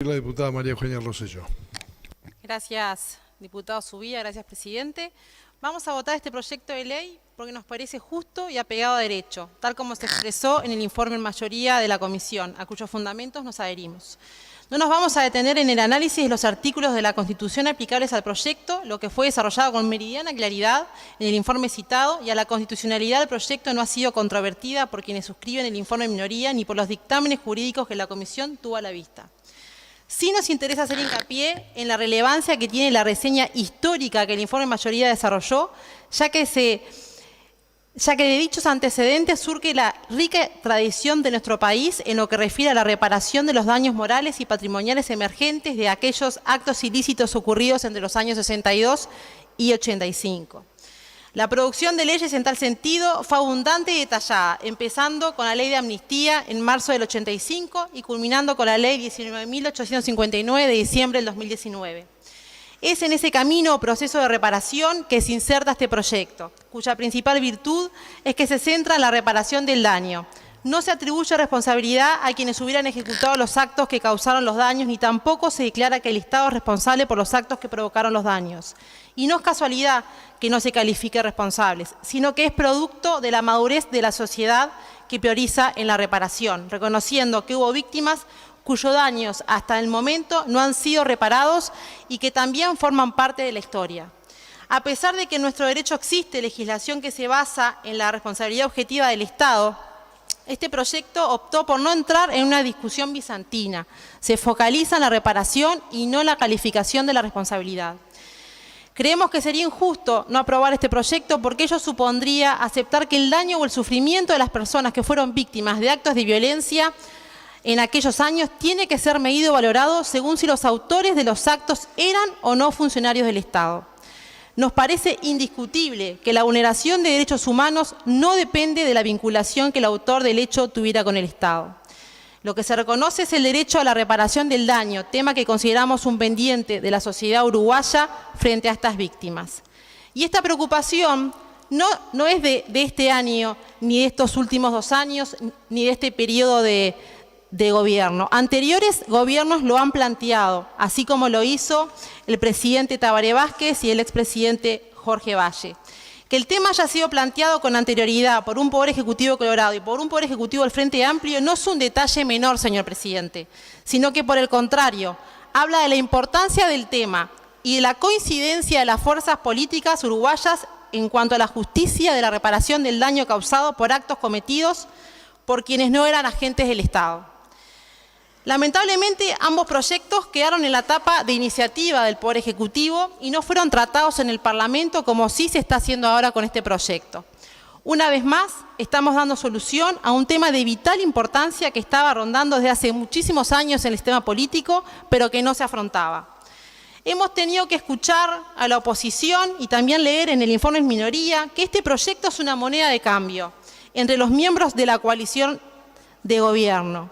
La diputada María Eugenia Rosselló. Gracias, diputado Subía, gracias, presidente. Vamos a votar este proyecto de ley porque nos parece justo y apegado a derecho, tal como se expresó en el informe en mayoría de la comisión, a cuyos fundamentos nos adherimos. No nos vamos a detener en el análisis de los artículos de la Constitución aplicables al proyecto, lo que fue desarrollado con meridiana claridad en el informe citado, y a la constitucionalidad del proyecto no ha sido controvertida por quienes suscriben el informe en minoría ni por los dictámenes jurídicos que la comisión tuvo a la vista. Sí nos interesa hacer hincapié en la relevancia que tiene la reseña histórica que el informe en mayoría desarrolló, ya que de dichos antecedentes surge la rica tradición de nuestro país en lo que refiere a la reparación de los daños morales y patrimoniales emergentes de aquellos actos ilícitos ocurridos entre los años 62 y 85. La producción de leyes en tal sentido fue abundante y detallada, empezando con la Ley de Amnistía en marzo del 85 y culminando con la Ley 19.859 de diciembre del 2019. Es en ese camino o proceso de reparación que se inserta este proyecto, cuya principal virtud es que se centra en la reparación del daño. No se atribuye responsabilidad a quienes hubieran ejecutado los actos que causaron los daños, ni tampoco se declara que el Estado es responsable por los actos que provocaron los daños. Y no es casualidad que no se califique responsables, sino que es producto de la madurez de la sociedad que prioriza en la reparación, reconociendo que hubo víctimas cuyos daños hasta el momento no han sido reparados y que también forman parte de la historia. A pesar de que en nuestro derecho existe legislación que se basa en la responsabilidad objetiva del Estado, este proyecto optó por no entrar en una discusión bizantina. Se focaliza en la reparación y no en la calificación de la responsabilidad. Creemos que sería injusto no aprobar este proyecto porque ello supondría aceptar que el daño o el sufrimiento de las personas que fueron víctimas de actos de violencia en aquellos años tiene que ser medido y valorado según si los autores de los actos eran o no funcionarios del Estado. Nos parece indiscutible que la vulneración de derechos humanos no depende de la vinculación que el autor del hecho tuviera con el Estado. Lo que se reconoce es el derecho a la reparación del daño, tema que consideramos un pendiente de la sociedad uruguaya frente a estas víctimas. Y esta preocupación no es de este año, ni de estos últimos 2 años, ni de este periodo de gobierno. Anteriores gobiernos lo han planteado, así como lo hizo el presidente Tabaré Vázquez y el expresidente Jorge Valle. Que el tema haya sido planteado con anterioridad por un Poder Ejecutivo Colorado y por un Poder Ejecutivo del Frente Amplio no es un detalle menor, señor presidente, sino que por el contrario, habla de la importancia del tema y de la coincidencia de las fuerzas políticas uruguayas en cuanto a la justicia de la reparación del daño causado por actos cometidos por quienes no eran agentes del Estado. Lamentablemente, ambos proyectos quedaron en la etapa de iniciativa del Poder Ejecutivo y no fueron tratados en el Parlamento como sí se está haciendo ahora con este proyecto. Una vez más, estamos dando solución a un tema de vital importancia que estaba rondando desde hace muchísimos años en el sistema político, pero que no se afrontaba. Hemos tenido que escuchar a la oposición y también leer en el informe en minoría que este proyecto es una moneda de cambio entre los miembros de la coalición de gobierno.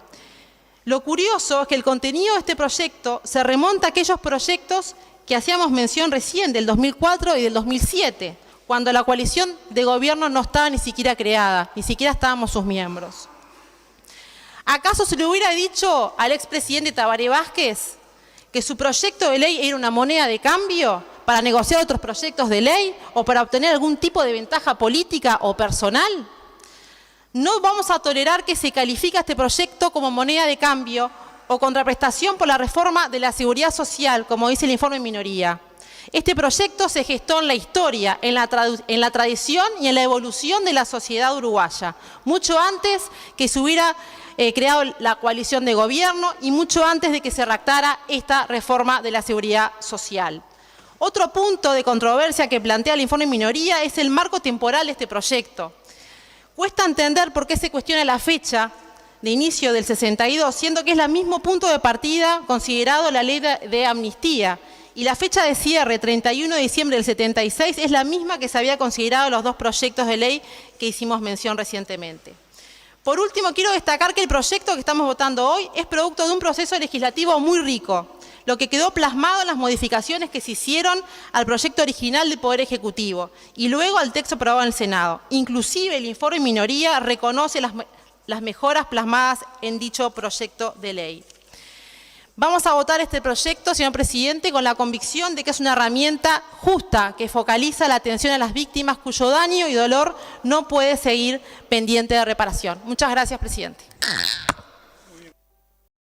Lo curioso es que el contenido de este proyecto se remonta a aquellos proyectos que hacíamos mención recién, del 2004 y del 2007, cuando la coalición de gobierno no estaba ni siquiera creada, ni siquiera estábamos sus miembros. ¿Acaso se le hubiera dicho al expresidente Tabaré Vázquez que su proyecto de ley era una moneda de cambio para negociar otros proyectos de ley o para obtener algún tipo de ventaja política o personal? No vamos a tolerar que se califique este proyecto como moneda de cambio o contraprestación por la reforma de la seguridad social, como dice el informe en minoría. Este proyecto se gestó en la historia, en la tradición y en la evolución de la sociedad uruguaya, mucho antes que se hubiera creado la coalición de gobierno y mucho antes de que se redactara esta reforma de la seguridad social. Otro punto de controversia que plantea el informe en minoría es el marco temporal de este proyecto. Cuesta entender por qué se cuestiona la fecha de inicio del 62, siendo que es el mismo punto de partida considerado la ley de amnistía, y la fecha de cierre, 31 de diciembre del 76, es la misma que se había considerado en los 2 proyectos de ley que hicimos mención recientemente. Por último, quiero destacar que el proyecto que estamos votando hoy es producto de un proceso legislativo muy rico, lo que quedó plasmado en las modificaciones que se hicieron al proyecto original del Poder Ejecutivo y luego al texto aprobado en el Senado. Inclusive el informe en minoría reconoce las mejoras plasmadas en dicho proyecto de ley. Vamos a votar este proyecto, señor presidente, con la convicción de que es una herramienta justa que focaliza la atención a las víctimas cuyo daño y dolor no puede seguir pendiente de reparación. Muchas gracias, presidente.